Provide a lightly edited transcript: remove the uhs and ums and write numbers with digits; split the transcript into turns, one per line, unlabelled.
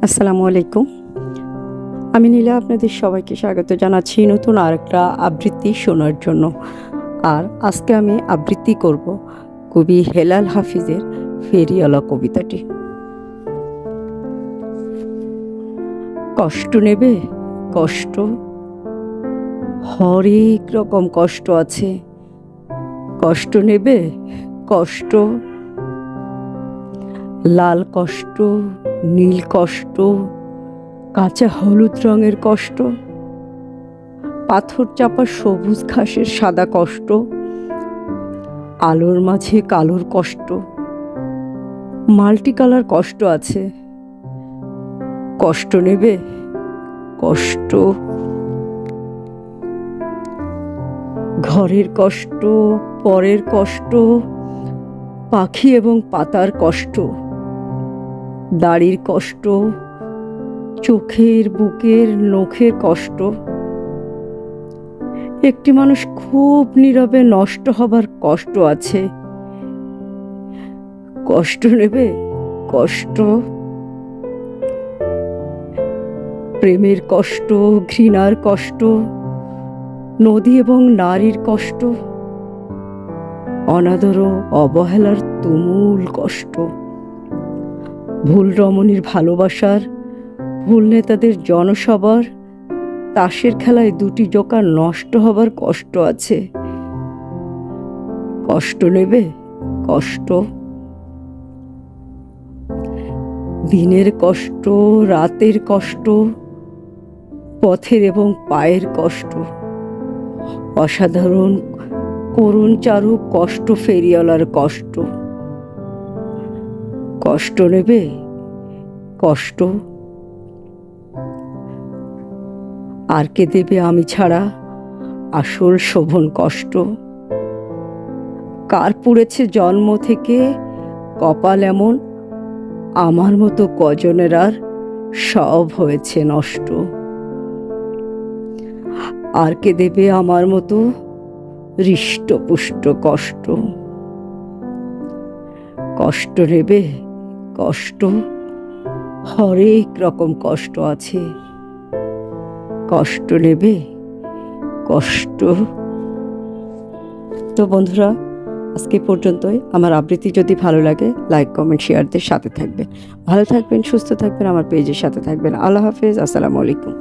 আসসালামু আলাইকুম। আমি নীলা আপনাদের সবাইকে স্বাগত জানাচ্ছি নতুন আরেকটা আবৃত্তি শোনার জন্য। আর আজকে আমি আবৃত্তি করব কবি হেলাল হাফিজের ফেরিওয়ালা কবিতাটি। কষ্ট নেবে কষ্ট, হরেক রকম কষ্ট আছে। কষ্ট নেবে কষ্ট, লাল কষ্ট, নীল কষ্ট, কাঁচা হলুদ রঙের কষ্ট, পাথর চাপা সবুজ ঘাসের সাদা কষ্ট, আলোর মাঝে কালোর কষ্ট, মাল্টি কালার কষ্ট আছে। কষ্ট নেবে কষ্ট, ঘরের কষ্ট, পরের কষ্ট, পাখি এবং পাতার কষ্ট, দাড়ির কষ্ট, চোখের বুকের নখের কষ্ট, একটি মানুষ খুব নীরবে নষ্ট হবার কষ্ট আছে। কষ্ট নেবে কষ্ট, প্রেমের কষ্ট, ঘৃণার কষ্ট, নদী এবং নারীর কষ্ট, অনাদর ও অবহেলার তুমুল কষ্ট, ভুল রমণীর ভালোবাসার, ভুল নেতাদের জনসভার, তাসের খেলায় দুটি জোকার নষ্ট হবার কষ্ট আছে। কষ্ট নেবে কষ্ট, দিনের কষ্ট, রাতের কষ্ট, পথের এবং পায়ের কষ্ট, অসাধারণ করুণ চারু কষ্ট, ফেরিওয়ালার কষ্ট। কষ্ট নেবে কষ্ট, আর কে দেবে আমি ছাড়া আসল শোভন কষ্ট? কার পুড়েছে জন্ম থেকে কপাল এমন, আমার মতো কজনের আর সব হয়েছে নষ্ট? আর কে দেবে আমার মতো হৃষ্টপুষ্ট কষ্ট? কষ্ট নেবে কষ্ট, হরেক রকম কষ্ট আছে। কষ্ট নেবে কষ্ট। তো বন্ধুরা, আজকে পর্যন্তই। আমার আবৃত্তি যদি ভালো লাগে লাইক কমেন্ট শেয়ারদের সাথে থাকবেন। ভালো থাকবেন, সুস্থ থাকবেন, আমার পেজের সাথে থাকবেন। আল্লাহ হাফেজ, আসসালামু আলাইকুম।